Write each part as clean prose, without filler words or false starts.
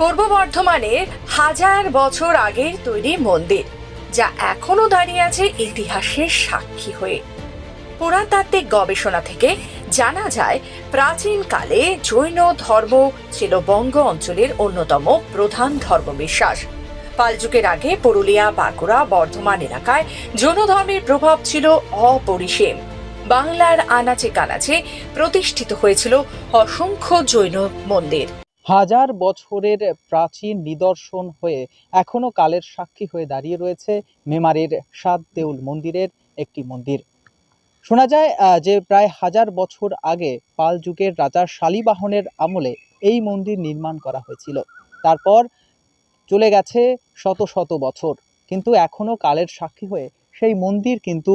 পূর্ব বর্ধমানের হাজার বছর আগের তৈরি মন্দির, যা এখনো দাঁড়িয়ে আছে ইতিহাসের সাক্ষী হয়ে। পুরাতাত্ত্বিক গবেষণা থেকে জানা যায়, প্রাচীনকালে জৈন ধর্ম ছিল বঙ্গ অঞ্চলের অন্যতম প্রধান ধর্মবিশ্বাস। পালযুগের আগে পুরুলিয়া, বাঁকুড়া, বর্ধমান এলাকায় জৈন ধর্মের প্রভাব ছিল অপরিসীম। বাংলার আনাচে কানাচে প্রতিষ্ঠিত হয়েছিল অসংখ্য জৈন মন্দির। হাজার বছরের প্রাচীন নিদর্শন হয়ে এখনো কালের সাক্ষী হয়ে দাঁড়িয়ে রয়েছে মেমারির সাত দেউল মন্দিরের একটি মন্দির। শোনা যায় যে প্রায় হাজার বছর আগে পাল যুগের রাজা শালিবাহনের আমলে এই মন্দির নির্মাণ করা হয়েছিল। তারপর চলে গেছে শত শত বছর, কিন্তু এখনো কালের সাক্ষী হয়ে সেই মন্দির কিন্তু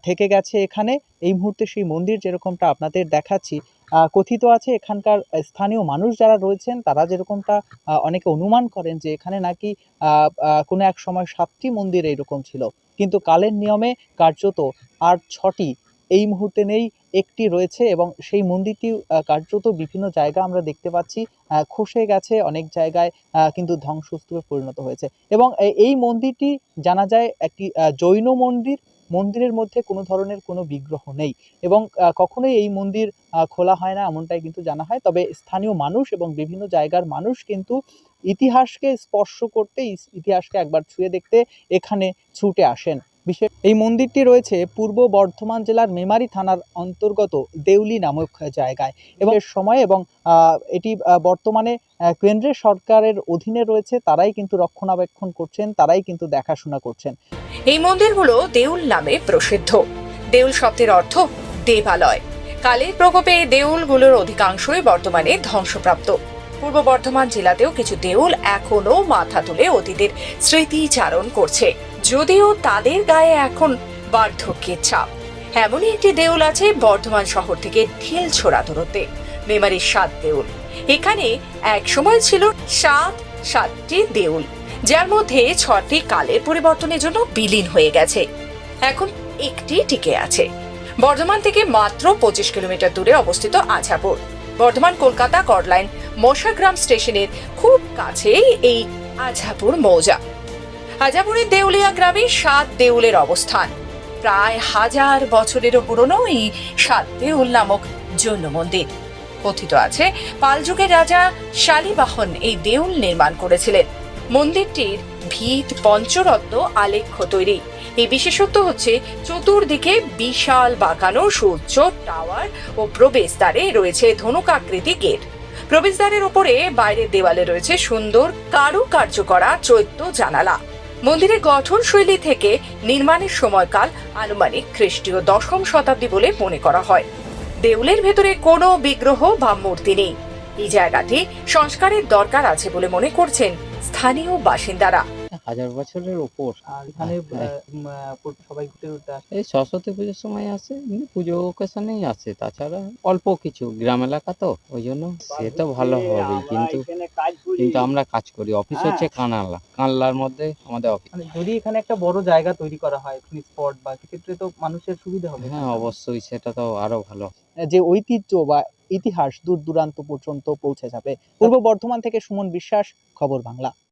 থেকে গেছে এখানে। এই মুহূর্তে সেই মন্দির যেরকমটা আপনাদের দেখাচ্ছি, কথিত আছে এখানকার স্থানীয় মানুষ যারা রয়েছেন তারা যেরকমটা অনেকে অনুমান করেন যে এখানে নাকি কোনো এক সময় 7টি মন্দির এইরকম ছিল, কিন্তু কালের নিয়মে কার্যত আর 6টি এই মুহূর্তে নেই, একটি রয়েছে। এবং সেই মন্দিরটি কার্যত বিভিন্ন জায়গা আমরা দেখতে পাচ্ছি খসে গেছে, অনেক জায়গায় কিন্তু ধ্বংসস্তূপে পরিণত হয়েছে। এবং এই মন্দিরটি জানা যায় একটি জৈন মন্দির। মন্দিরের মধ্যে কোনো ধরনের কোনো বিগ্রহ নেই এবং কখনোই এই মন্দির খোলা হয় না এমনটাই কিন্তু জানা হয়। তবে স্থানীয় মানুষ এবং বিভিন্ন জায়গার মানুষ কিন্তু ইতিহাসকে স্পর্শ করতে, ইতিহাসকে একবার ছুঁয়ে দেখতে এখানে ছুটে আসেন। বিশেষ এই মন্দিরটি রয়েছে পূর্ব বর্ধমান জেলার মেমারি থানার অন্তর্গত দেউলি নামক জায়গায় এবং এর সময় এবং এটি বর্তমানে কেন্দ্রের সরকারের অধীনে রয়েছে। তারাই কিন্তু রক্ষণাবেক্ষণ করছেন, তারাই কিন্তু দেখাশোনা করছেন। এই মন্দিরগুলো দেউল নামে প্রসিদ্ধ। দেউল শব্দের অর্থ দেবালয়। কালের প্রকোপে এই দেউলগুলোর অধিকাংশই বর্তমানে ধ্বংসপ্রাপ্ত। পূর্ব বর্ধমান জেলাতেও কিছু দেউল এখনো মাথা তুলে অতীতের স্মৃতিচারণ করছে, যদিও তাদের গায়ে এখন বার্ধক্যের ছাপ। এমনই একটি দেউল আছে বর্ধমান শহর থেকে ঢিলছোড়া দূরত্বে, মেমারির সাত দেউল। এখানে এক সময় ছিল সাতটি দেউল, যার মধ্যে 6টি কালের পরিবর্তনের জন্য বিলীন হয়ে গেছে। এখন একটি টিকে আছে। বর্ধমান থেকে মাত্র 25 কিলোমিটার দূরে অবস্থিত আজাপুর। বর্ধমান কলকাতা কর্ডলাইন মশাগ্রাম স্টেশনের খুব কাছেই এই আজাপুর মৌজা। আজাপুরের দেউলিয়া গ্রামে 7 দেউলের অবস্থান। প্রায় হাজার বছরেরও পুরনো এই 7 দেউল নামক জৈন মন্দির। কথিত আছে পালযুগের রাজা শালিবাহন এই দেউল নির্মাণ করেছিলেন। মন্দিরটির ভিত পঞ্চরত্ন আলেখ্য তৈরি। এই বিশেষত্ব হচ্ছে চতুর্দিকে বিশাল বাঁকানো সুউচ্চ টাওয়ার ও প্রবেশদ্বারে রয়েছে ধনুকাকৃতি গেট। প্রবেশদ্বারের উপরে বাইরের দেওয়ালে রয়েছে সুন্দর কারুকার্য করা চৈত্য জানালা। মন্দিরের গঠন শৈলী থেকে নির্মাণের সময়কাল আনুমানিক খ্রিস্টীয় 10ম শতাব্দী বলে মনে করা হয়। দেউলের ভেতরে কোনো বিগ্রহ বা মূর্তি নেই। এই জায়গাটি সংস্কারের দরকার আছে বলে মনে করছেন স্থানীয় বাসিন্দারা। হাজার বছরের উপর। আর এখানে সবাই ঘুরে ঘুরতে আসে। এই সরস্বতী পুজোর সময় আসে, এমনি পুজো ওকেশনেই আসে, তাছাড়া অল্প কিছু, গ্রাম এলাকা তো ওই জন্য সে তো ভালো হবে, কিন্তু আমরা কাজ করি, অফিস হচ্ছে কানলার মধ্যে আমাদের অফিস। মানে যদি এখানে একটা বড় জায়গা তৈরি করা হয়, পিকনিক স্পট বা সেক্ষেত্রে তো মানুষের সুবিধা হবে। হ্যাঁ অবশ্যই, সেটা তো আরো ভালো। যে ঐতিহ্য বা ইতিহাস দূর দূরান্ত পর্যন্ত পৌঁছে যাবে। পূর্ব বর্ধমান থেকে সুমন বিশ্বাস, খবর বাংলা।